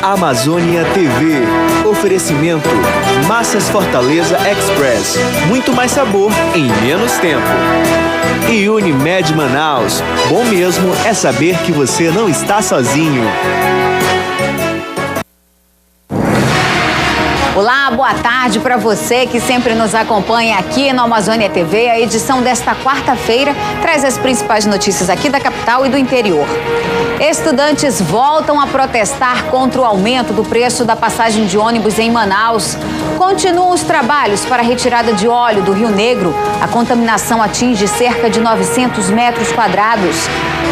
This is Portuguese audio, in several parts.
Amazônia TV. Oferecimento Massas Fortaleza Express. Muito mais sabor em menos tempo. E Unimed Manaus. Bom mesmo é saber que você não está sozinho. Olá, boa tarde para você que sempre nos acompanha aqui no Amazônia TV. A edição desta quarta-feira traz as principais notícias aqui da capital e do interior. Estudantes voltam a protestar contra o aumento do preço da passagem de ônibus em Manaus. Continuam os trabalhos para a retirada de óleo do Rio Negro. A contaminação atinge cerca de 900 metros quadrados.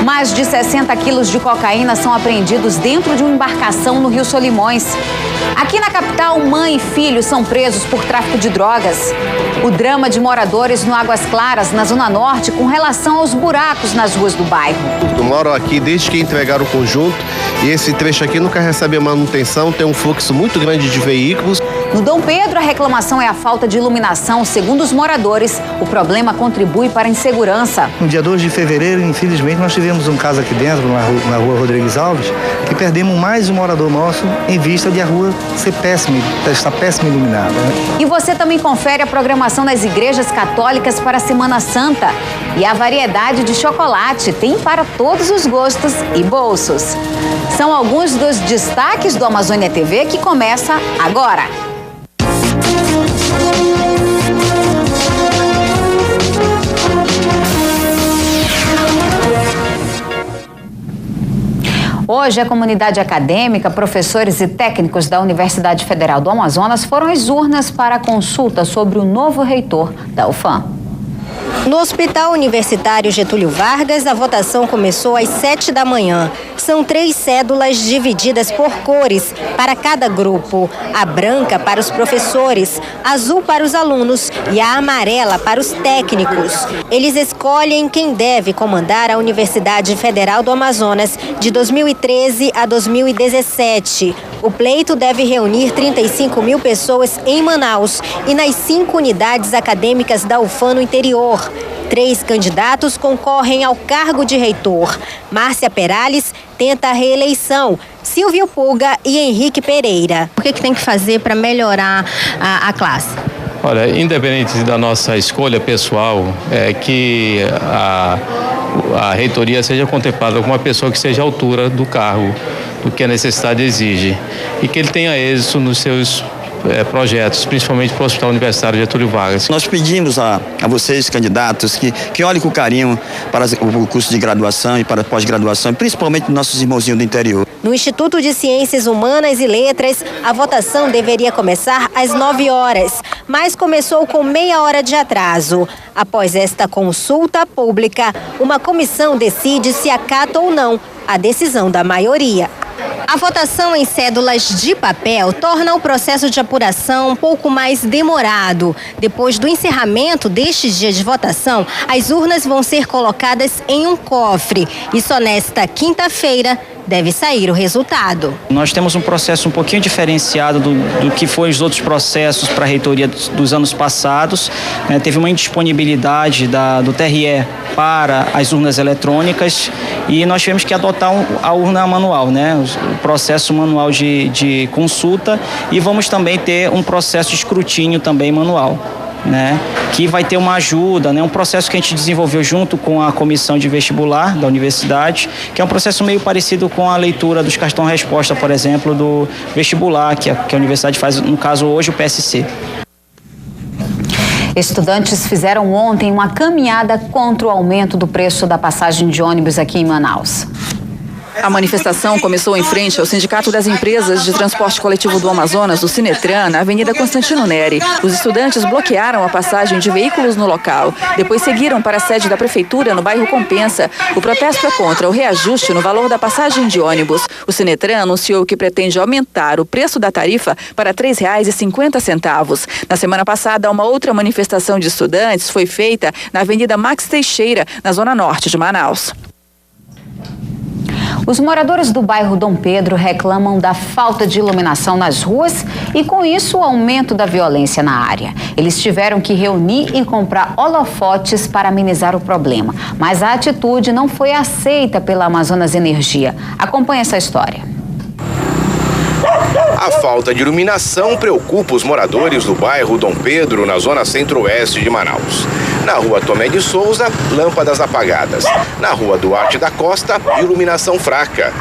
Mais de 60 quilos de cocaína são apreendidos dentro de uma embarcação no Rio Solimões. Aqui na capital, mãe e filho são presos por tráfico de drogas. O drama de moradores no Águas Claras, na Zona Norte, com relação aos buracos nas ruas do bairro. Eu moro aqui desde que entregaram o conjunto e esse trecho aqui nunca recebe manutenção, tem um fluxo muito grande de veículos. No Dom Pedro, a reclamação é a falta de iluminação. Segundo os moradores, o problema contribui para a insegurança. No dia 2 de fevereiro, infelizmente, nós tivemos um caso aqui dentro, na rua Rodrigues Alves, que perdemos mais um morador nosso em vista de a rua ser péssima, está péssima iluminada. E você também confere a programação das igrejas católicas para a Semana Santa. E a variedade de chocolate tem para todos os gostos e bolsos. São alguns dos destaques do Amazônia TV que começa agora. Hoje, a comunidade acadêmica, professores e técnicos da Universidade Federal do Amazonas foram às urnas para a consulta sobre o novo reitor da UFAM. No Hospital Universitário Getúlio Vargas, a votação começou às 7 da manhã. São 3 cédulas divididas por cores para cada grupo. A branca para os professores, a azul para os alunos e a amarela para os técnicos. Eles escolhem quem deve comandar a Universidade Federal do Amazonas de 2013 a 2017. O pleito deve reunir 35 mil pessoas em Manaus e nas 5 unidades acadêmicas da UFAM no interior. 3 candidatos concorrem ao cargo de reitor. Márcia Perales tenta a reeleição, Silvio Pulga e Henrique Pereira. O que tem que fazer para melhorar a classe? Olha, independente da nossa escolha pessoal, é que a reitoria seja contemplada como uma pessoa que seja à altura do cargo, do que a necessidade exige, e que ele tenha êxito nos seus projetos, principalmente para o Hospital Universitário Getúlio Vargas. Nós pedimos a vocês, candidatos, que olhem com carinho para o curso de graduação e para a pós-graduação, principalmente nossos irmãozinhos do interior. No Instituto de Ciências Humanas e Letras, a votação deveria começar às 9 horas, mas começou com meia hora de atraso. Após esta consulta pública, uma comissão decide se acata ou não a decisão da maioria. A votação em cédulas de papel torna o processo de apuração um pouco mais demorado. Depois do encerramento deste dia de votação, as urnas vão ser colocadas em um cofre e só nesta quinta-feira deve sair o resultado. Nós temos um processo um pouquinho diferenciado do que foi os outros processos para a reitoria dos anos passados. Teve uma indisponibilidade do TRE para as urnas eletrônicas e nós tivemos que adotar a urna manual, o processo manual de consulta, e vamos também ter um processo de escrutínio também manual. Que vai ter uma ajuda, um processo que a gente desenvolveu junto com a comissão de vestibular da universidade, que é um processo meio parecido com a leitura dos cartões-resposta, por exemplo, do vestibular, que a universidade faz, no caso hoje, o PSC. Estudantes fizeram ontem uma caminhada contra o aumento do preço da passagem de ônibus aqui em Manaus. A manifestação começou em frente ao Sindicato das Empresas de Transporte Coletivo do Amazonas, do Sinetran, na Avenida Constantino Neri. Os estudantes bloquearam a passagem de veículos no local. Depois seguiram para a sede da Prefeitura, no bairro Compensa. O protesto é contra o reajuste no valor da passagem de ônibus. O Sinetran anunciou que pretende aumentar o preço da tarifa para R$ 3,50. Na semana passada, uma outra manifestação de estudantes foi feita na Avenida Max Teixeira, na Zona Norte de Manaus. Os moradores do bairro Dom Pedro reclamam da falta de iluminação nas ruas e, com isso, o aumento da violência na área. Eles tiveram que reunir e comprar holofotes para amenizar o problema. Mas a atitude não foi aceita pela Amazonas Energia. Acompanhe essa história. A falta de iluminação preocupa os moradores do bairro Dom Pedro, na zona centro-oeste de Manaus. Na rua Tomé de Souza, lâmpadas apagadas. Na rua Duarte da Costa, iluminação fraca.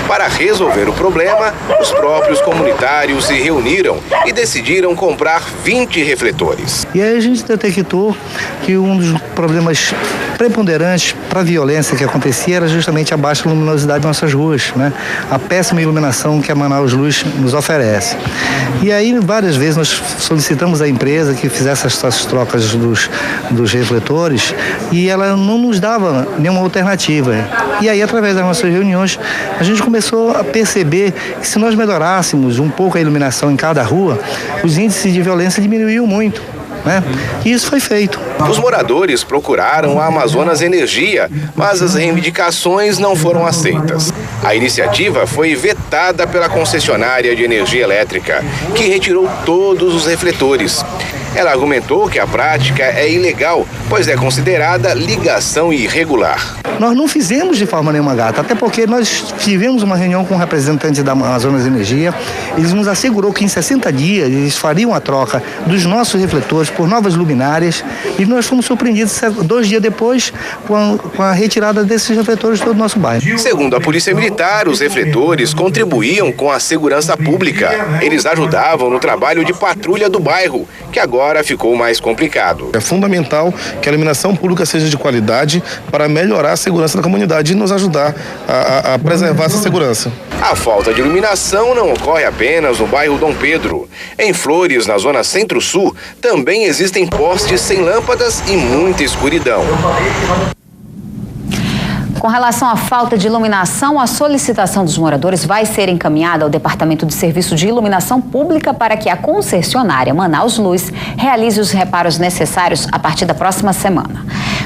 Para resolver o problema, os próprios comunitários se reuniram e decidiram comprar 20 refletores. E aí a gente detectou que um dos problemas preponderantes para a violência que acontecia era justamente a baixa luminosidade das nossas ruas, né? A péssima iluminação que a Manaus Luz nos oferece. E aí, várias vezes, nós solicitamos à empresa que fizesse essas trocas dos refletores e ela não nos dava nenhuma alternativa. E aí, através das nossas reuniões, a gente começou a perceber que se nós melhorássemos um pouco a iluminação em cada rua, os índices de violência diminuíam muito, né? E isso foi feito. Os moradores procuraram a Amazonas Energia, mas as reivindicações não foram aceitas. A iniciativa foi vetada pela concessionária de energia elétrica, que retirou todos os refletores. Ela argumentou que a prática é ilegal, pois é considerada ligação irregular. Nós não fizemos de forma nenhuma gata, até porque nós tivemos uma reunião com representantes da Amazonas Energia. Eles nos assegurou que em 60 dias eles fariam a troca dos nossos refletores por novas luminárias e nós fomos surpreendidos 2 dias depois com a retirada desses refletores de todo o nosso bairro. Segundo a Polícia Militar, os refletores contribuíam com a segurança pública. Eles ajudavam no trabalho de patrulha do bairro, que agora ficou mais complicado. É fundamental que a iluminação pública seja de qualidade para melhorar a segurança da comunidade e nos ajudar a preservar essa segurança. A falta de iluminação não ocorre apenas no bairro Dom Pedro. Em Flores, na zona centro-sul, também existem postes sem lâmpadas e muita escuridão. Com relação à falta de iluminação, a solicitação dos moradores vai ser encaminhada ao Departamento de Serviço de Iluminação Pública para que a concessionária Manaus Luz realize os reparos necessários a partir da próxima semana.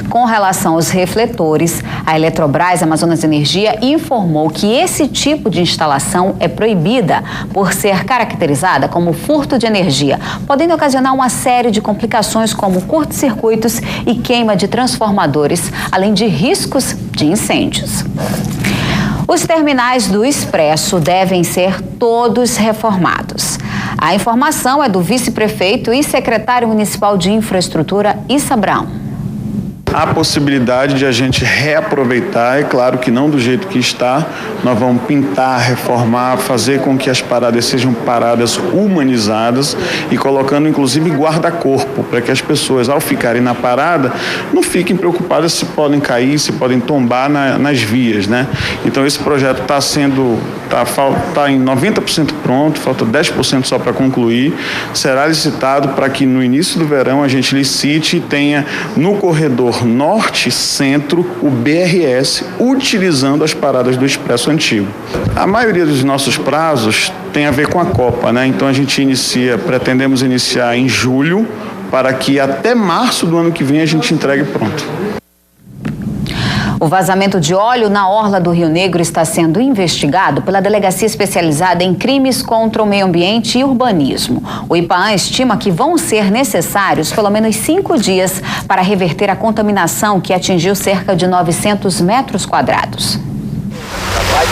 Com relação aos refletores, a Eletrobras Amazonas Energia informou que esse tipo de instalação é proibida por ser caracterizada como furto de energia, podendo ocasionar uma série de complicações como curtos-circuitos e queima de transformadores, além de riscos de incêndios. Os terminais do Expresso devem ser todos reformados. A informação é do vice-prefeito e secretário municipal de infraestrutura, Issa Brown. Há possibilidade de a gente reaproveitar, é claro que não do jeito que está, nós vamos pintar, reformar, fazer com que as paradas sejam paradas humanizadas e colocando inclusive guarda-corpo, para que as pessoas ao ficarem na parada não fiquem preocupadas se podem cair, se podem tombar nas vias, né? Então esse projeto está em 90% pronto, falta 10% só para concluir, será licitado para que no início do verão a gente licite e tenha no corredor norte-centro o BRS utilizando as paradas do Expresso antigo. A maioria dos nossos prazos tem a ver com a Copa, né? Então a gente pretendemos iniciar em julho para que até março do ano que vem a gente entregue pronto. O vazamento de óleo na orla do Rio Negro está sendo investigado pela Delegacia Especializada em Crimes contra o Meio Ambiente e Urbanismo. O IPAAN estima que vão ser necessários pelo menos 5 dias para reverter a contaminação que atingiu cerca de 900 metros quadrados.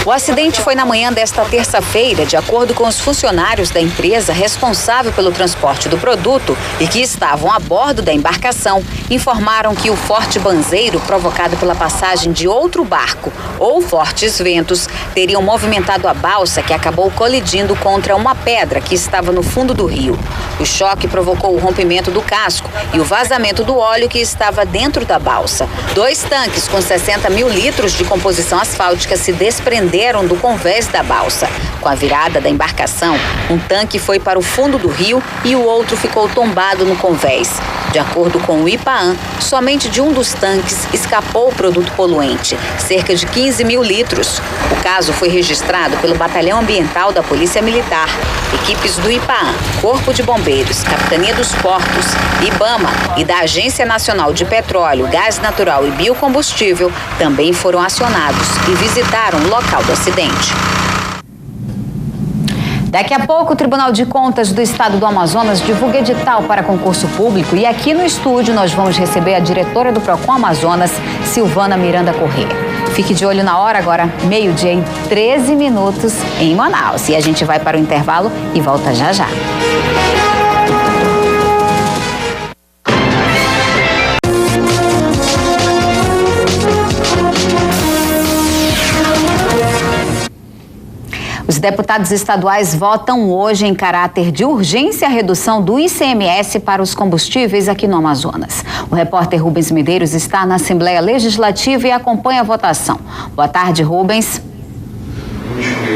O acidente foi na manhã desta terça-feira, de acordo com os funcionários da empresa responsável pelo transporte do produto e que estavam a bordo da embarcação, informaram que o forte banzeiro provocado pela passagem de outro barco ou fortes ventos teriam movimentado a balsa que acabou colidindo contra uma pedra que estava no fundo do rio. O choque provocou o rompimento do casco e o vazamento do óleo que estava dentro da balsa. 2 tanques com 60 mil litros de composição asfáltica se desprenderam do convés da balsa. Com a virada da embarcação, um tanque foi para o fundo do rio e o outro ficou tombado no convés. De acordo com o IPAAN, somente de um dos tanques escapou o produto poluente, cerca de 15 mil litros. O caso foi registrado pelo Batalhão Ambiental da Polícia Militar. Equipes do IPAAN, Corpo de Bombeiros, Capitania dos Portos, IBAMA e da Agência Nacional de Petróleo, Gás Natural e Biocombustível também foram acionados e visitaram o local local do acidente. Daqui a pouco, o Tribunal de Contas do Estado do Amazonas divulga edital para concurso público e aqui no estúdio nós vamos receber a diretora do Procon Amazonas, Silvana Miranda Corrêa. Fique de olho na hora, agora 12:13 em Manaus. E a gente vai para o intervalo e volta já já. Os deputados estaduais votam hoje em caráter de urgência a redução do ICMS para os combustíveis aqui no Amazonas. O repórter Rubens Medeiros está na Assembleia Legislativa e acompanha a votação. Boa tarde, Rubens.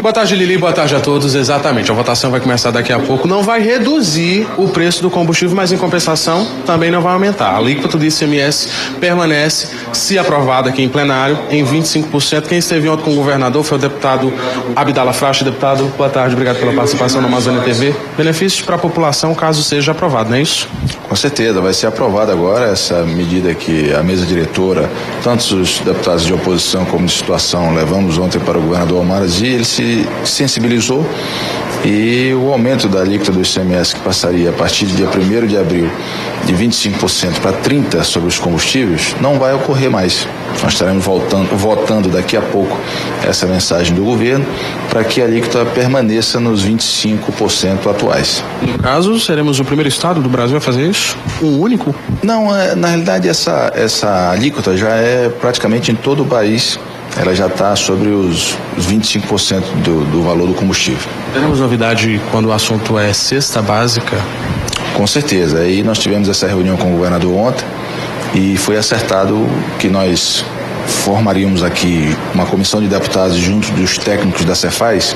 Boa tarde, Lili. Boa tarde a todos. Exatamente, a votação vai começar daqui a pouco. Não vai reduzir o preço do combustível, mas em compensação também não vai aumentar. A alíquota do ICMS permanece, se aprovada aqui em plenário, em 25%. Quem esteve ontem com o governador foi o deputado Abdala Fracha. Deputado, boa tarde. Obrigado pela participação na Amazônia TV. Benefícios para a população caso seja aprovado, não é isso? Com certeza, vai ser aprovada agora essa medida que a mesa diretora, tanto os deputados de oposição como de situação, levamos ontem para o governador Almaras e ele se sensibilizou, e o aumento da alíquota do ICMS, que passaria a partir do dia 1º de abril de 25% para 30% sobre os combustíveis, não vai ocorrer mais. Nós estaremos votando daqui a pouco essa mensagem do governo para que a alíquota permaneça nos 25% atuais. No caso, seremos o primeiro estado do Brasil a fazer isso? Um único? Não, na realidade essa alíquota já é praticamente em todo o país. Ela já está sobre os 25% do valor do combustível. Teremos novidade quando o assunto é cesta básica? Com certeza. Aí nós tivemos essa reunião com o governador ontem e foi acertado que nós formaríamos aqui uma comissão de deputados junto dos técnicos da Cefaz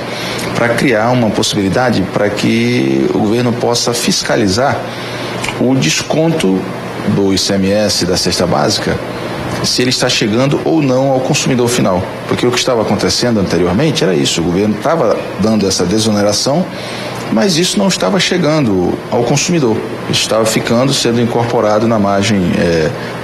para criar uma possibilidade para que o governo possa fiscalizar o desconto do ICMS da cesta básica, se ele está chegando ou não ao consumidor final. Porque o que estava acontecendo anteriormente era isso, o governo estava dando essa desoneração, mas isso não estava chegando ao consumidor, isso estava sendo incorporado na margem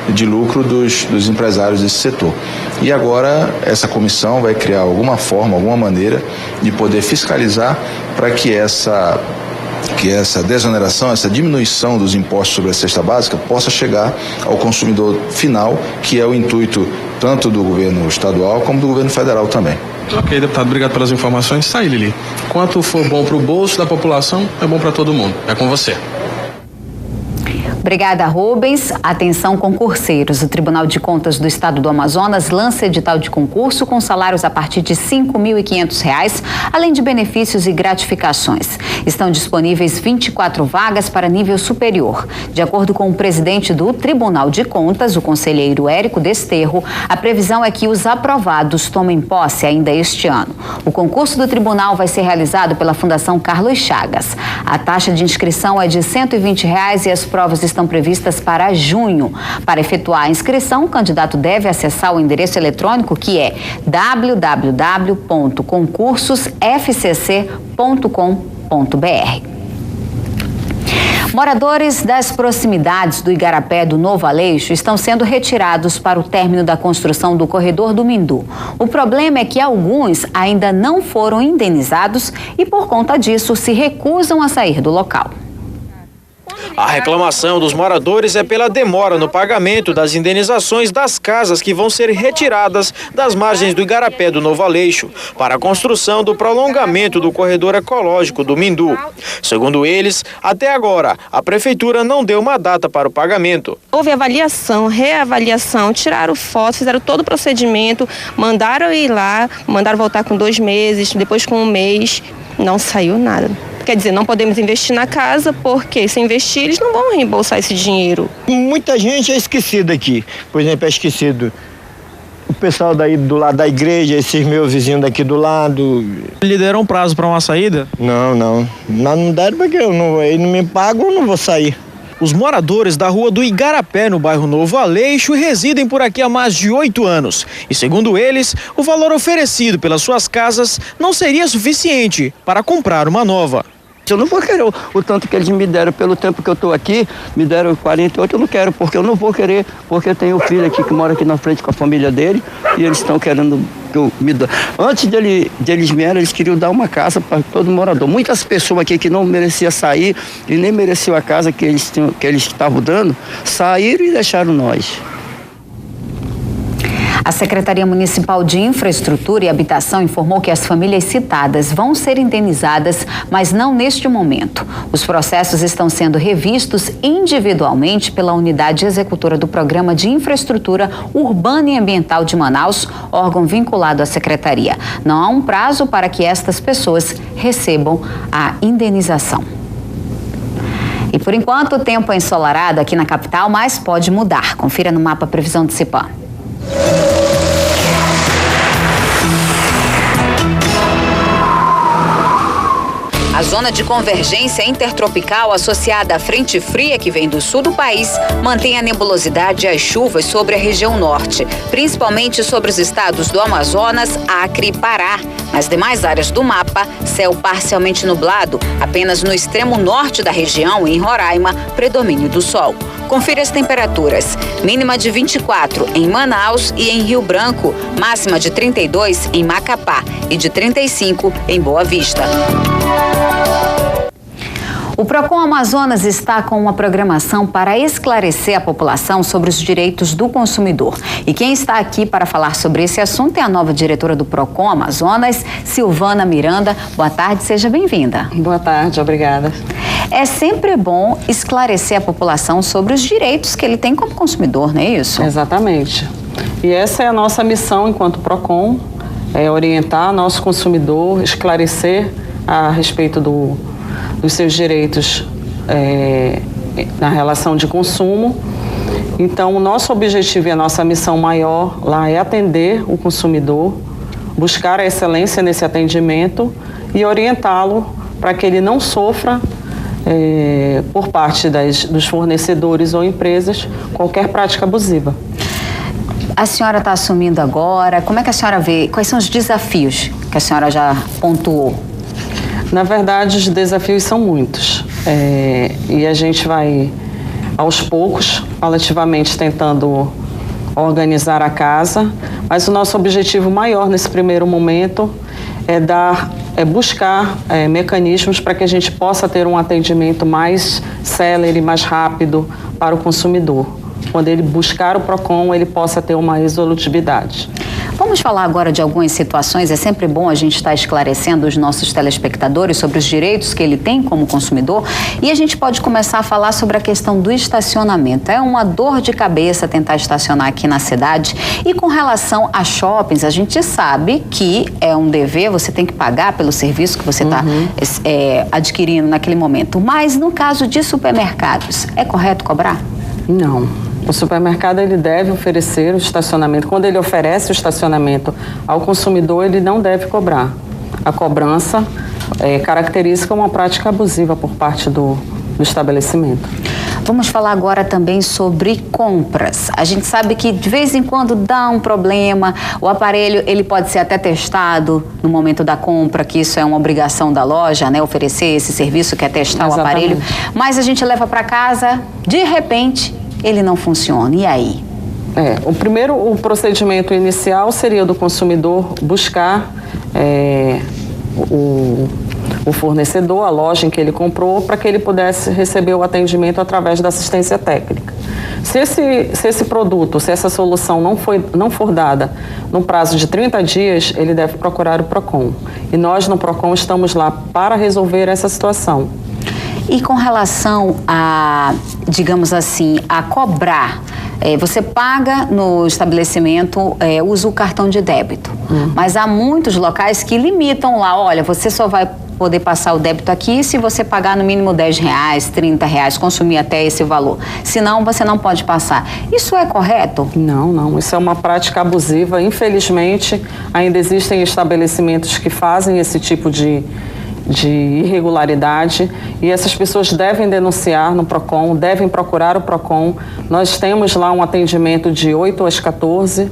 de lucro dos empresários desse setor. E agora essa comissão vai criar alguma forma, alguma maneira de poder fiscalizar para que essa desoneração, essa diminuição dos impostos sobre a cesta básica possa chegar ao consumidor final, que é o intuito tanto do governo estadual como do governo federal também. Ok, deputado, obrigado pelas informações. Está aí, Lili. Quanto for bom para o bolso da população, é bom para todo mundo. É com você. Obrigada, Rubens. Atenção, concurseiros. O Tribunal de Contas do Estado do Amazonas lança edital de concurso com salários a partir de R$ 5.500, além de benefícios e gratificações. Estão disponíveis 24 vagas para nível superior. De acordo com o presidente do Tribunal de Contas, o conselheiro Érico Desterro, a previsão é que os aprovados tomem posse ainda este ano. O concurso do tribunal vai ser realizado pela Fundação Carlos Chagas. A taxa de inscrição é de R$ 120 e as provas estão previstas para junho. Para efetuar a inscrição, o candidato deve acessar o endereço eletrônico que é www.concursosfcc.com.br. Moradores das proximidades do Igarapé do Novo Aleixo estão sendo retirados para o término da construção do corredor do Mindu. O problema é que alguns ainda não foram indenizados e, por conta disso, se recusam a sair do local. A reclamação dos moradores é pela demora no pagamento das indenizações das casas que vão ser retiradas das margens do Igarapé do Novo Aleixo para a construção do prolongamento do corredor ecológico do Mindu. Segundo eles, até agora, a prefeitura não deu uma data para o pagamento. Houve avaliação, reavaliação, tiraram fotos, fizeram todo o procedimento, mandaram ir lá, mandaram voltar com 2 meses, depois com 1 mês, não saiu nada. Quer dizer, não podemos investir na casa, porque se investir, eles não vão reembolsar esse dinheiro. Muita gente é esquecida aqui. Por exemplo, é esquecido o pessoal daí do lado da igreja, esses meus vizinhos daqui do lado. Lhe deram prazo para uma saída? Não. Não deram porque eles não me pagam, eu não vou sair. Os moradores da rua do Igarapé, no bairro Novo Aleixo, residem por aqui há mais de 8 anos. E segundo eles, o valor oferecido pelas suas casas não seria suficiente para comprar uma nova. Eu não vou querer o tanto que eles me deram pelo tempo que eu estou aqui, me deram 48, eu não quero, porque eu não vou querer, porque eu tenho um filho aqui que mora aqui na frente com a família dele e eles estão querendo que eu me dê. Antes de eles vierem, eles queriam dar uma casa para todo morador. Muitas pessoas aqui que não mereciam sair e nem mereciam a casa que eles estavam dando, saíram e deixaram nós. A Secretaria Municipal de Infraestrutura e Habitação informou que as famílias citadas vão ser indenizadas, mas não neste momento. Os processos estão sendo revistos individualmente pela Unidade Executora do Programa de Infraestrutura Urbana e Ambiental de Manaus, órgão vinculado à Secretaria. Não há um prazo para que estas pessoas recebam a indenização. E por enquanto o tempo é ensolarado aqui na capital, mas pode mudar. Confira no mapa Previsão do CIPAM. A zona de convergência intertropical associada à frente fria que vem do sul do país mantém a nebulosidade e as chuvas sobre a região norte, principalmente sobre os estados do Amazonas, Acre e Pará. Nas demais áreas do mapa, céu parcialmente nublado, apenas no extremo norte da região e em Roraima, predomínio do sol. Confira as temperaturas. Mínima de 24 em Manaus e em Rio Branco, máxima de 32 em Macapá e de 35 em Boa Vista. O Procon Amazonas está com uma programação para esclarecer a população sobre os direitos do consumidor. E quem está aqui para falar sobre esse assunto é a nova diretora do Procon Amazonas, Silvana Miranda. Boa tarde, seja bem-vinda. Boa tarde, obrigada. É sempre bom esclarecer a população sobre os direitos que ele tem como consumidor, não é isso? Exatamente. E essa é a nossa missão enquanto Procon, é orientar nosso consumidor, esclarecer a respeito dos seus direitos na relação de consumo. Então, o nosso objetivo e a nossa missão maior lá é atender o consumidor, buscar a excelência nesse atendimento e orientá-lo para que ele não sofra por parte dos fornecedores ou empresas qualquer prática abusiva. A senhora está assumindo agora, como é que a senhora vê, quais são os desafios que a senhora já pontuou? Na verdade, os desafios são muitos e a gente vai, aos poucos, relativamente tentando organizar a casa, mas o nosso objetivo maior nesse primeiro momento é buscar mecanismos para que a gente possa ter um atendimento mais célere, mais rápido para o consumidor. Quando ele buscar o Procon, ele possa ter uma resolutividade. Vamos falar agora de algumas situações. É sempre bom a gente estar esclarecendo os nossos telespectadores sobre os direitos que ele tem como consumidor. E a gente pode começar a falar sobre a questão do estacionamento. É uma dor de cabeça tentar estacionar aqui na cidade. E com relação a shoppings, a gente sabe que é um dever, você tem que pagar pelo serviço que você está adquirindo naquele momento. Mas no caso de supermercados, é correto cobrar? Não. O supermercado ele deve oferecer o estacionamento. Quando ele oferece o estacionamento ao consumidor, ele não deve cobrar. A cobrança caracteriza uma prática abusiva por parte do estabelecimento. Vamos falar agora também sobre compras. A gente sabe que de vez em quando dá um problema, o aparelho ele pode ser até testado no momento da compra, que isso é uma obrigação da loja, né? Oferecer esse serviço que é testar o aparelho. Mas a gente leva para casa, de repente, ele não funciona. E aí? O procedimento inicial seria do consumidor buscar o fornecedor, a loja em que ele comprou, para que ele pudesse receber o atendimento através da assistência técnica. Se esse produto, se essa solução não for dada no prazo de 30 dias, ele deve procurar o Procon. E nós no Procon estamos lá para resolver essa situação. E com relação a, digamos assim, a cobrar, você paga no estabelecimento, usa o cartão de débito. Mas há muitos locais que limitam lá, olha, você só vai poder passar o débito aqui se você pagar no mínimo R$10, R$30, consumir até esse valor. Senão, você não pode passar. Isso é correto? Não. Isso é uma prática abusiva. Infelizmente, ainda existem estabelecimentos que fazem esse tipo de irregularidade e essas pessoas devem denunciar no Procon, devem procurar o Procon. Nós temos lá um atendimento de 8 às 14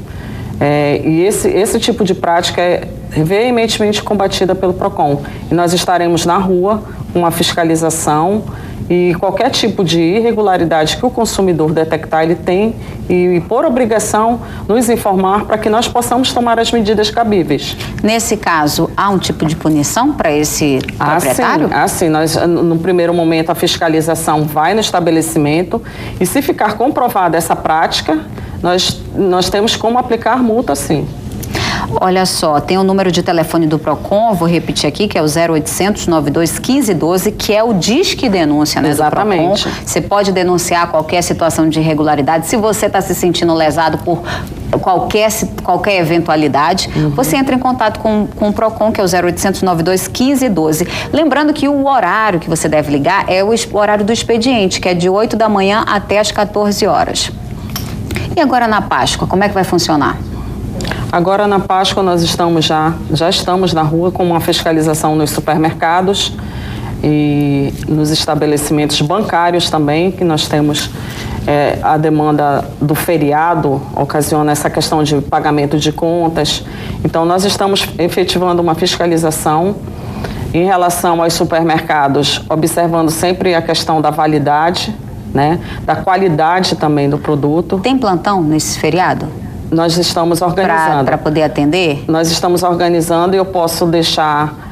e esse tipo de prática é veementemente combatida pelo Procon. E nós estaremos na rua com com a fiscalização e qualquer tipo de irregularidade que o consumidor detectar, ele tem e, por obrigação, nos informar para que nós possamos tomar as medidas cabíveis. Nesse caso, há um tipo de punição para esse proprietário? Sim. Nós, no primeiro momento, a fiscalização vai no estabelecimento e, se ficar comprovada essa prática, nós temos como aplicar multa, sim. Olha só, tem o número de telefone do PROCON, vou repetir aqui, que é o 0800 92 15 12, que é o Disque Denúncia, né? Exatamente. Do PROCON. Você pode denunciar qualquer situação de irregularidade. Se você está se sentindo lesado por qualquer eventualidade, você entra em contato com o PROCON, que é o 0800 92 15 12. Lembrando que o horário que você deve ligar é o horário do expediente, que é de 8 da manhã até as 14 horas. E agora na Páscoa, como é que vai funcionar? Agora na Páscoa nós já estamos na rua com uma fiscalização nos supermercados e nos estabelecimentos bancários também, que nós temos a demanda do feriado, ocasiona essa questão de pagamento de contas. Então nós estamos efetivando uma fiscalização em relação aos supermercados, observando sempre a questão da validade, né, da qualidade também do produto. Tem plantão nesse feriado? Nós estamos organizando. Para poder atender? Nós estamos organizando e eu posso deixar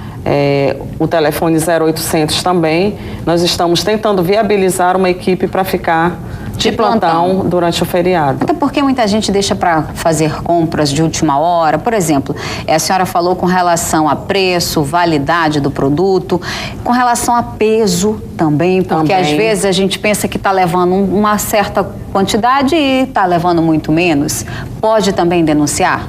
o telefone 0800 também. Nós estamos tentando viabilizar uma equipe para ficar de plantão durante o feriado. Até porque muita gente deixa para fazer compras de última hora. Por exemplo, a senhora falou com relação a preço, validade do produto, com relação a peso também, porque às vezes a gente pensa que está levando uma certa quantidade e está levando muito menos. Pode também denunciar?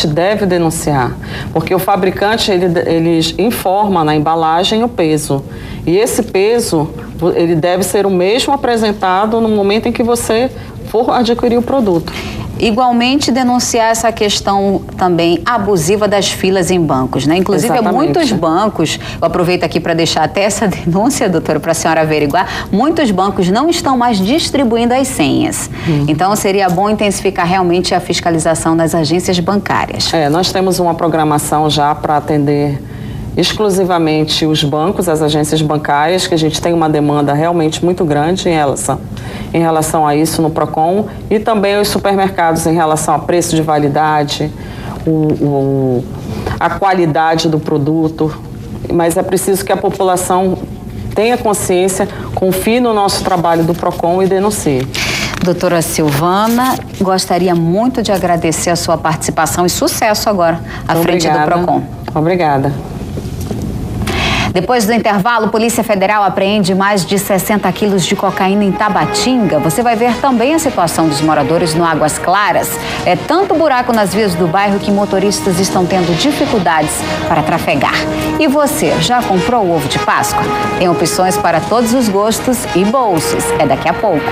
Deve denunciar, porque o fabricante ele informa na embalagem o peso, e esse peso ele deve ser o mesmo apresentado no momento em que você for adquirir o produto. Igualmente, denunciar essa questão também abusiva das filas em bancos, né? Inclusive, muitos bancos, eu aproveito aqui para deixar até essa denúncia, doutora, para a senhora averiguar, muitos bancos não estão mais distribuindo as senhas. Então, seria bom intensificar realmente a fiscalização das agências bancárias. Nós temos uma programação já para atender exclusivamente os bancos, as agências bancárias, que a gente tem uma demanda realmente muito grande em relação a isso no PROCON, e também os supermercados em relação a preço de validade, a qualidade do produto, mas é preciso que a população tenha consciência, confie no nosso trabalho do PROCON e denuncie. Doutora Silvana, gostaria muito de agradecer a sua participação e sucesso agora à frente do PROCON. Obrigada. Depois do intervalo, Polícia Federal apreende mais de 60 quilos de cocaína em Tabatinga. Você vai ver também a situação dos moradores no Águas Claras. É tanto buraco nas vias do bairro que motoristas estão tendo dificuldades para trafegar. E você, já comprou o ovo de Páscoa? Tem opções para todos os gostos e bolsos. É daqui a pouco.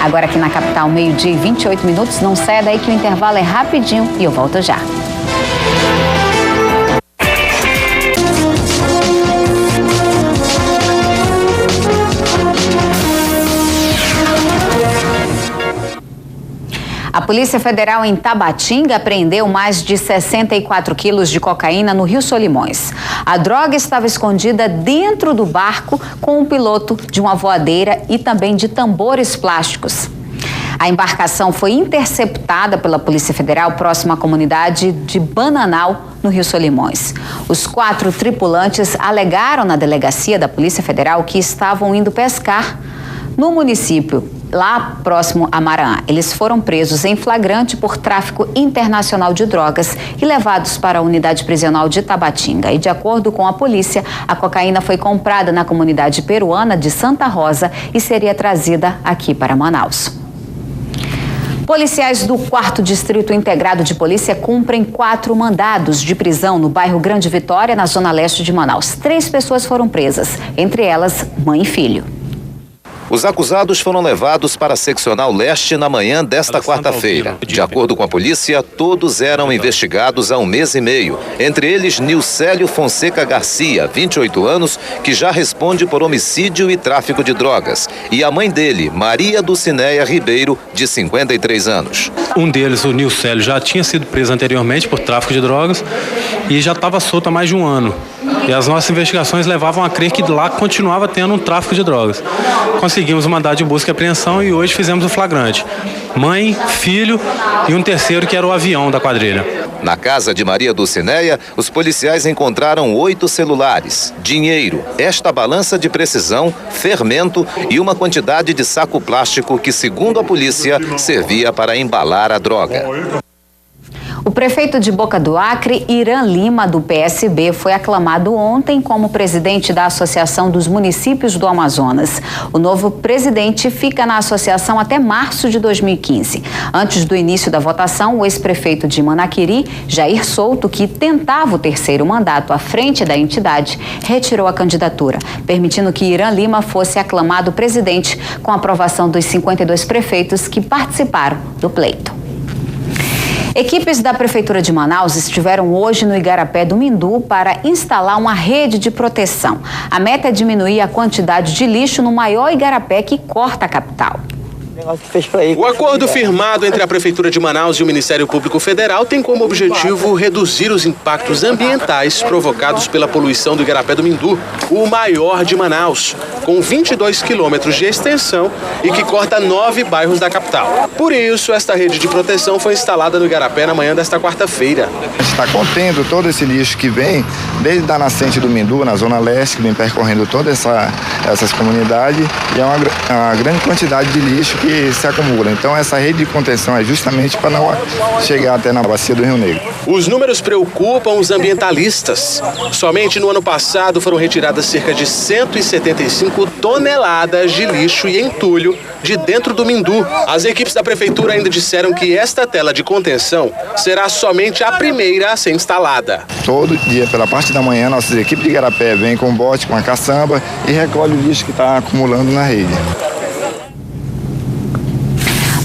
Agora aqui na capital, 12h e 28 minutos. Não saia daí que o intervalo é rapidinho e eu volto já. A Polícia Federal em Tabatinga apreendeu mais de 64 quilos de cocaína no Rio Solimões. A droga estava escondida dentro do barco com o piloto de uma voadeira e também de tambores plásticos. A embarcação foi interceptada pela Polícia Federal próxima à comunidade de Bananal, no Rio Solimões. Os 4 tripulantes alegaram na delegacia da Polícia Federal que estavam indo pescar no município, lá próximo a Maraã. Eles foram presos em flagrante por tráfico internacional de drogas e levados para a unidade prisional de Tabatinga. E de acordo com a polícia, a cocaína foi comprada na comunidade peruana de Santa Rosa e seria trazida aqui para Manaus. Policiais do 4º Distrito Integrado de Polícia cumprem 4 mandados de prisão no bairro Grande Vitória, na zona leste de Manaus. 3 pessoas foram presas, entre elas mãe e filho. Os acusados foram levados para a seccional leste na manhã desta quarta-feira. De acordo com a polícia, todos eram investigados há 1 mês e meio. Entre eles, Nilcélio Fonseca Garcia, 28 anos, que já responde por homicídio e tráfico de drogas. E a mãe dele, Maria Dulcinéia Ribeiro, de 53 anos. Um deles, o Nilcélio, já tinha sido preso anteriormente por tráfico de drogas e já estava solto há mais de 1 ano. E as nossas investigações levavam a crer que lá continuava tendo um tráfico de drogas. Conseguimos o mandado de busca e apreensão e hoje fizemos o flagrante. Mãe, filho e um terceiro que era o avião da quadrilha. Na casa de Maria Dulcineia, os policiais encontraram 8 celulares, dinheiro, esta balança de precisão, fermento e uma quantidade de saco plástico que, segundo a polícia, servia para embalar a droga. O prefeito de Boca do Acre, Irã Lima, do PSB, foi aclamado ontem como presidente da Associação dos Municípios do Amazonas. O novo presidente fica na associação até março de 2015. Antes do início da votação, o ex-prefeito de Manaquiri, Jair Souto, que tentava o terceiro mandato à frente da entidade, retirou a candidatura, permitindo que Irã Lima fosse aclamado presidente com a aprovação dos 52 prefeitos que participaram do pleito. Equipes da Prefeitura de Manaus estiveram hoje no Igarapé do Mindu para instalar uma rede de proteção. A meta é diminuir a quantidade de lixo no maior igarapé que corta a capital. O acordo firmado entre a Prefeitura de Manaus e o Ministério Público Federal tem como objetivo reduzir os impactos ambientais provocados pela poluição do Igarapé do Mindu, o maior de Manaus, com 22 quilômetros de extensão e que corta 9 bairros da capital. Por isso, esta rede de proteção foi instalada no Igarapé na manhã desta quarta-feira. Está contendo todo esse lixo que vem desde a nascente do Mindu, na Zona Leste, que vem percorrendo todas essas comunidades, e é uma grande quantidade de lixo que se acumula. Então essa rede de contenção é justamente para não chegar até na bacia do Rio Negro. Os números preocupam os ambientalistas. Somente no ano passado foram retiradas cerca de 175 toneladas de lixo e entulho de dentro do Mindu. As equipes da prefeitura ainda disseram que esta tela de contenção será somente a primeira a ser instalada. Todo dia, pela parte da manhã, nossas equipes de Igarapé vêm com bote, com a caçamba e recolhe o lixo que está acumulando na rede.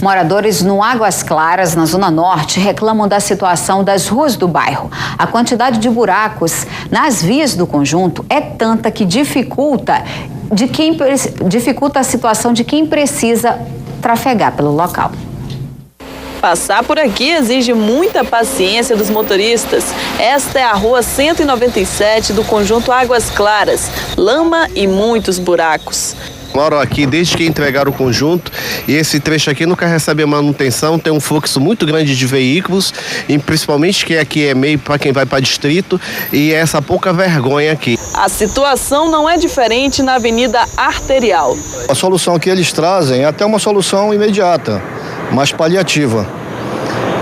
Moradores no Águas Claras, na Zona Norte, reclamam da situação das ruas do bairro. A quantidade de buracos nas vias do conjunto é tanta que dificulta a situação de quem precisa trafegar pelo local. Passar por aqui exige muita paciência dos motoristas. Esta é a rua 197 do conjunto Águas Claras. Lama e muitos buracos. Moram aqui desde que entregaram o conjunto e esse trecho aqui nunca recebe manutenção, tem um fluxo muito grande de veículos, e principalmente que aqui é meio para quem vai para distrito, e essa pouca vergonha aqui. A situação não é diferente na Avenida Arterial. A solução que eles trazem é até uma solução imediata, mais paliativa.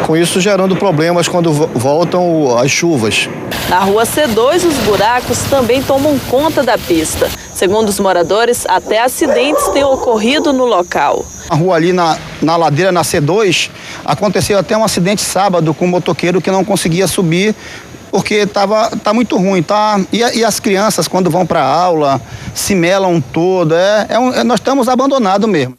Com isso gerando problemas quando voltam as chuvas. Na rua C2, os buracos também tomam conta da pista. Segundo os moradores, até acidentes têm ocorrido no local. A rua ali na ladeira, na C2, aconteceu até um acidente sábado com um motoqueiro que não conseguia subir porque tá muito ruim, tá? E as crianças, quando vão para a aula, se melam todo. Nós estamos abandonados mesmo.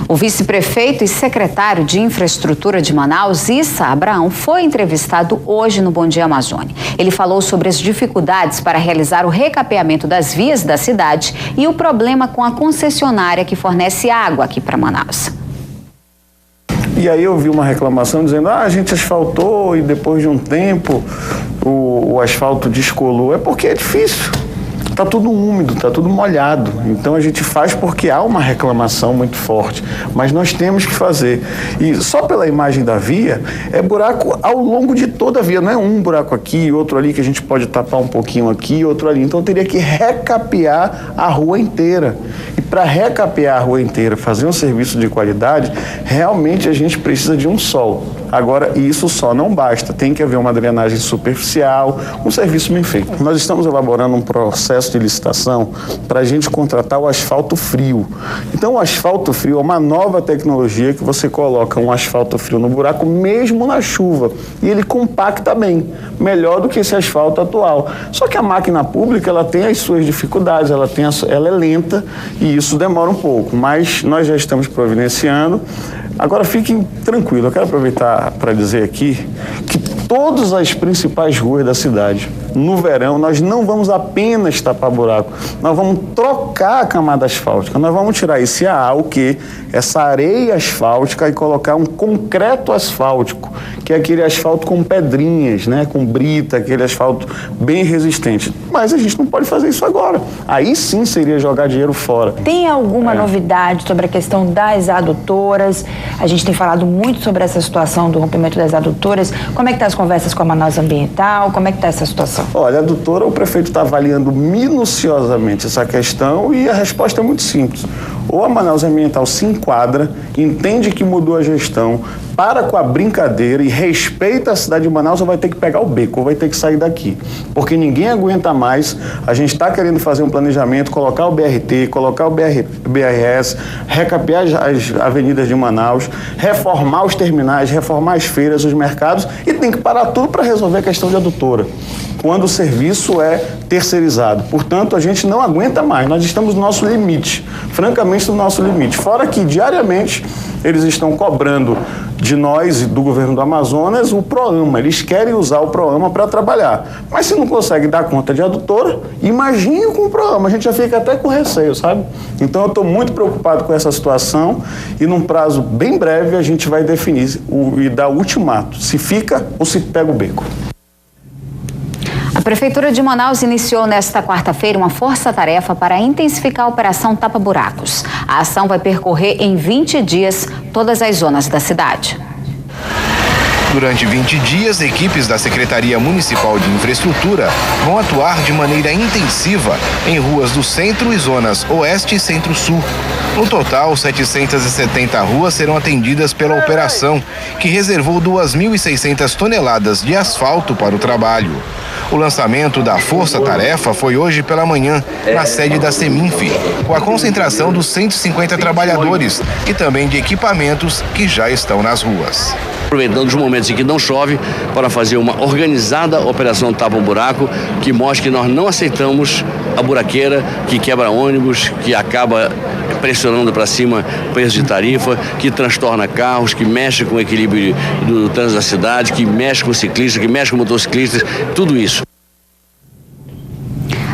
O vice-prefeito e secretário de Infraestrutura de Manaus, Issa Abraão, foi entrevistado hoje no Bom Dia Amazônia. Ele falou sobre as dificuldades para realizar o recapeamento das vias da cidade e o problema com a concessionária que fornece água aqui para Manaus. E aí eu vi uma reclamação dizendo, a gente asfaltou e depois de um tempo o asfalto descolou. É porque é difícil. Está tudo úmido, está tudo molhado. Então a gente faz porque há uma reclamação muito forte. Mas nós temos que fazer. E só pela imagem da via, é buraco ao longo de toda a via. Não é um buraco aqui, outro ali, que a gente pode tapar um pouquinho aqui, outro ali. Então teria que recapear a rua inteira. E para recapear a rua inteira, fazer um serviço de qualidade, realmente a gente precisa de um sol. Agora, isso só não basta. Tem que haver uma drenagem superficial, um serviço bem feito. Nós estamos elaborando um processo de licitação para a gente contratar o asfalto frio. Então, o asfalto frio é uma nova tecnologia que você coloca um asfalto frio no buraco mesmo na chuva. E ele compacta bem, melhor do que esse asfalto atual. Só que a máquina pública, ela tem as suas dificuldades, ela é lenta e isso demora um pouco. Mas nós já estamos providenciando. Agora fiquem tranquilos, eu quero aproveitar para dizer aqui que todas as principais ruas da cidade, no verão, nós não vamos apenas tapar buraco, nós vamos trocar a camada asfáltica, nós vamos tirar esse AA, essa areia asfáltica, e colocar um concreto asfáltico, que é aquele asfalto com pedrinhas, né, com brita, aquele asfalto bem resistente. Mas a gente não pode fazer isso agora. Aí sim seria jogar dinheiro fora. Tem alguma novidade sobre a questão das adutoras? A gente tem falado muito sobre essa situação do rompimento das adutoras. Como é que estão as conversas com a Manaus Ambiental? Como é que está essa situação? Olha, a adutora, o prefeito está avaliando minuciosamente essa questão e a resposta é muito simples. Ou a Manaus Ambiental se enquadra, entende que mudou a gestão, para com a brincadeira e respeita a cidade de Manaus, ou vai ter que pegar o beco, ou vai ter que sair daqui. Porque ninguém aguenta mais. A gente está querendo fazer um planejamento, colocar o BRT, colocar o BRS, recapear as avenidas de Manaus, reformar os terminais, reformar as feiras, os mercados, e tem que parar tudo para resolver a questão de adutora, quando o serviço é terceirizado. Portanto, a gente não aguenta mais, nós estamos no nosso limite, francamente no nosso limite. Fora que, diariamente, eles estão cobrando de nós e do governo do Amazonas o PROAMA. Eles querem usar o PROAMA para trabalhar. Mas se não consegue dar conta de adutora, imagine com o PROAMA. A gente já fica até com receio, sabe? Então eu estou muito preocupado com essa situação e num prazo bem breve a gente vai definir e dar o ultimato, se fica ou se pega o beco. A Prefeitura de Manaus iniciou nesta quarta-feira uma força-tarefa para intensificar a Operação Tapa Buracos. A ação vai percorrer em 20 dias todas as zonas da cidade. Durante 20 dias, equipes da Secretaria Municipal de Infraestrutura vão atuar de maneira intensiva em ruas do centro e zonas oeste e centro-sul. No total, 770 ruas serão atendidas pela operação, que reservou 2.600 toneladas de asfalto para o trabalho. O lançamento da Força Tarefa foi hoje pela manhã, na sede da Seminf, com a concentração dos 150 trabalhadores e também de equipamentos que já estão nas ruas. Aproveitando os momentos em que não chove, para fazer uma organizada operação Tapa um Buraco, que mostra que nós não aceitamos a buraqueira que quebra ônibus, que acaba pressionando para cima preço de tarifa, que transtorna carros, que mexe com o equilíbrio do trânsito da cidade, que mexe com ciclistas, que mexe com motociclistas, tudo isso.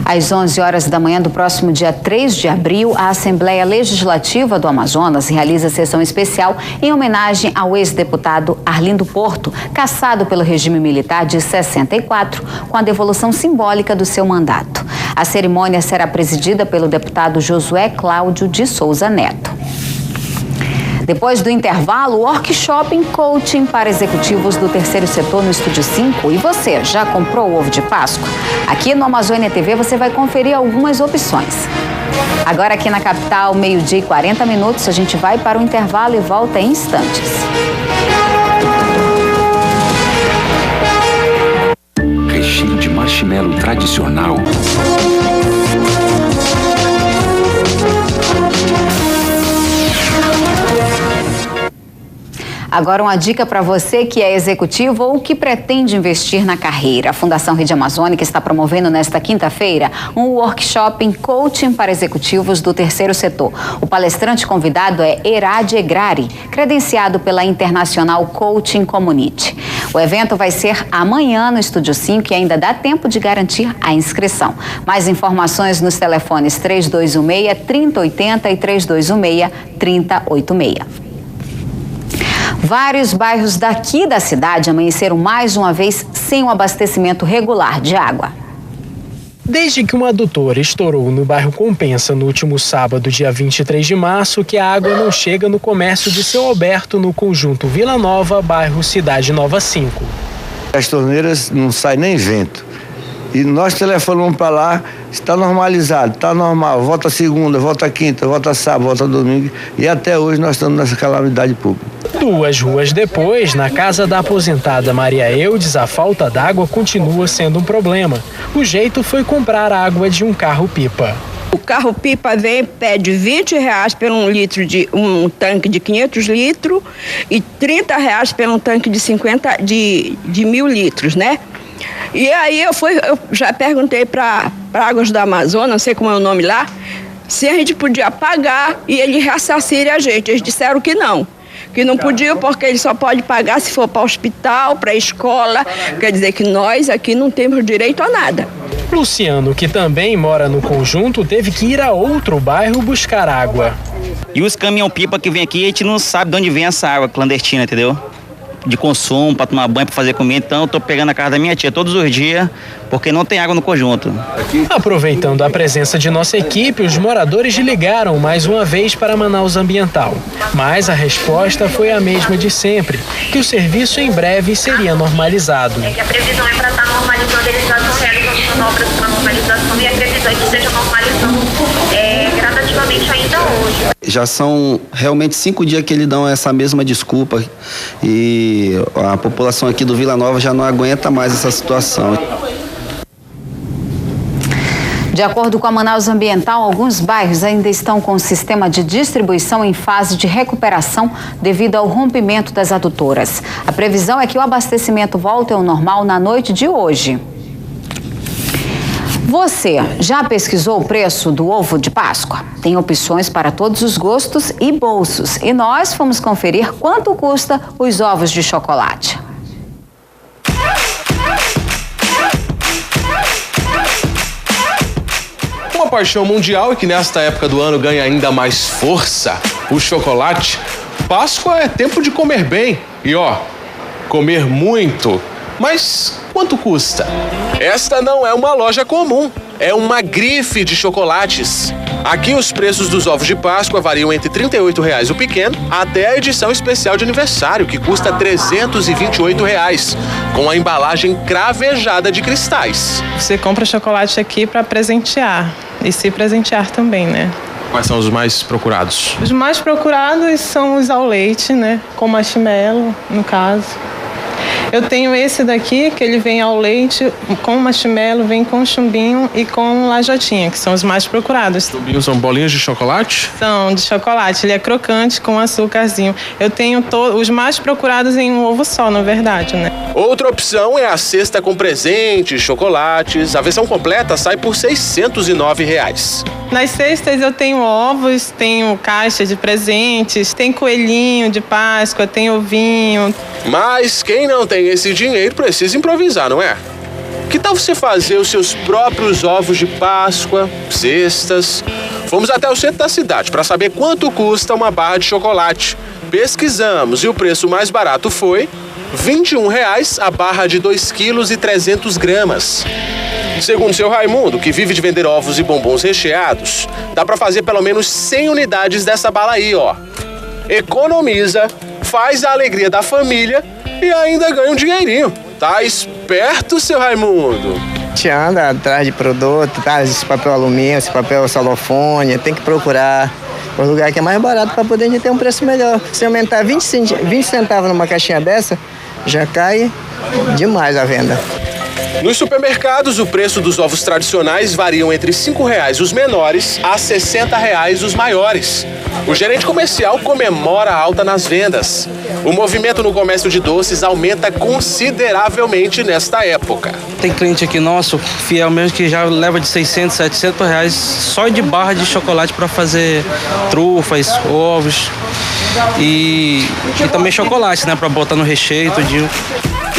Às 11 horas da manhã do próximo dia 3 de abril, a Assembleia Legislativa do Amazonas realiza sessão especial em homenagem ao ex-deputado Arlindo Porto, cassado pelo regime militar de 64, com a devolução simbólica do seu mandato. A cerimônia será presidida pelo deputado Josué Cláudio de Souza Neto. Depois do intervalo, workshop em coaching para executivos do terceiro setor no Estúdio 5. E você, já comprou o ovo de Páscoa? Aqui no Amazônia TV você vai conferir algumas opções. Agora aqui na capital, 12h e 40 minutos, a gente vai para o intervalo e volta em instantes. Recheio de marshmallow tradicional. Agora uma dica para você que é executivo ou que pretende investir na carreira. A Fundação Rede Amazônica está promovendo nesta quinta-feira um workshop em coaching para executivos do terceiro setor. O palestrante convidado é Herade Egrari, credenciado pela International Coaching Community. O evento vai ser amanhã no Estúdio 5 e ainda dá tempo de garantir a inscrição. Mais informações nos telefones 3216-3080 e 3216-3086. Vários bairros daqui da cidade amanheceram mais uma vez sem o abastecimento regular de água. Desde que uma adutora estourou no bairro Compensa no último sábado, dia 23 de março, que a água não chega no comércio de Seu Alberto, no conjunto Vila Nova, bairro Cidade Nova 5. As torneiras não saem nem vento. E nós telefonamos para lá, está normalizado, está normal, volta segunda, volta quinta, volta sábado, volta domingo. E até hoje nós estamos nessa calamidade pública. 2 ruas depois, na casa da aposentada Maria Eudes, a falta d'água continua sendo um problema. O jeito foi comprar água de um carro-pipa. O carro-pipa vem e pede R$20 por um tanque de 500 litros e R$30 por um tanque de 1.000 litros, né? E aí eu já perguntei para Águas do Amazonas, não sei como é o nome lá, se a gente podia pagar e ele ressarcir a gente. Eles disseram que não podia, porque ele só pode pagar se for para o hospital, para a escola. Quer dizer que nós aqui não temos direito a nada. Luciano, que também mora no conjunto, teve que ir a outro bairro buscar água. E os caminhão-pipa que vem aqui, a gente não sabe de onde vem essa água clandestina, entendeu? de consumo, para tomar banho, para fazer comida. Então eu estou pegando a casa da minha tia todos os dias, porque não tem água no conjunto. Aproveitando a presença de nossa equipe, os moradores ligaram mais uma vez para Manaus Ambiental. Mas a resposta foi a mesma de sempre, que o serviço em breve seria normalizado. A previsão é para estar normalizando, eles já estão realizando manobras para normalização e a previsão é que esteja normalizando gradativamente ainda hoje. Já são realmente 5 dias que eles dão essa mesma desculpa e a população aqui do Vila Nova já não aguenta mais essa situação. De acordo com a Manaus Ambiental, alguns bairros ainda estão com o sistema de distribuição em fase de recuperação devido ao rompimento das adutoras. A previsão é que o abastecimento volte ao normal na noite de hoje. Você já pesquisou o preço do ovo de Páscoa? Tem opções para todos os gostos e bolsos. E nós fomos conferir quanto custa os ovos de chocolate. Uma paixão mundial e que nesta época do ano ganha ainda mais força, o chocolate. Páscoa é tempo de comer bem e comer muito. Mas quanto custa? Esta não é uma loja comum, é uma grife de chocolates. Aqui os preços dos ovos de Páscoa variam entre R$ 38,00 o pequeno até a edição especial de aniversário, que custa R$ 328,00, com a embalagem cravejada de cristais. Você compra chocolate aqui para presentear e se presentear também, né? Quais são os mais procurados? Os mais procurados são os ao leite, né? Com marshmallow, no caso. Eu tenho esse daqui, que ele vem ao leite, com marshmallow, vem com chumbinho e com lajotinha, que são os mais procurados. Chumbinho são bolinhas de chocolate? São de chocolate, ele é crocante com açúcarzinho. Eu tenho os mais procurados em um ovo só, na verdade, né? Outra opção é a cesta com presentes, chocolates. A versão completa sai por R$ 609,00. Nas cestas eu tenho ovos, tenho caixa de presentes, tem coelhinho de Páscoa, tem ovinho. Mas quem não tem esse dinheiro precisa improvisar, não é? Que tal você fazer os seus próprios ovos de Páscoa, cestas? Fomos até o centro da cidade para saber quanto custa uma barra de chocolate. Pesquisamos e o preço mais barato foi R$ 21,00 a barra de 2,3 kg. Segundo o seu Raimundo, que vive de vender ovos e bombons recheados, dá para fazer pelo menos 100 unidades dessa bala aí, Economiza, faz a alegria da família e ainda ganha um dinheirinho. Tá esperto, seu Raimundo? Te anda atrás de produto, tá? Esse papel alumínio, esse papel celofone, tem que procurar um lugar que é mais barato para poder a gente ter um preço melhor. Se aumentar 20 centavos numa caixinha dessa, já cai demais a venda. Nos supermercados, o preço dos ovos tradicionais variam entre R$ 5,00 os menores a R$ 60,00 os maiores. O gerente comercial comemora a alta nas vendas. O movimento no comércio de doces aumenta consideravelmente nesta época. Tem cliente aqui nosso, fiel mesmo, que já leva de R$ 600, R$ 700 só de barra de chocolate para fazer trufas, ovos e também chocolate, né, para botar no recheio, tudinho.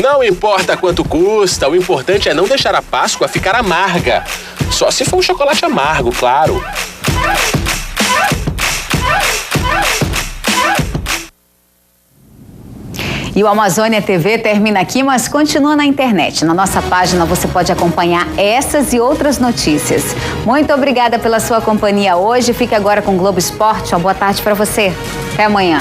Não importa quanto custa, o importante é não deixar a Páscoa ficar amarga. Só se for um chocolate amargo, claro. E o Amazônia TV termina aqui, mas continua na internet. Na nossa página você pode acompanhar essas e outras notícias. Muito obrigada pela sua companhia hoje. Fique agora com o Globo Esporte. Uma boa tarde para você. Até amanhã.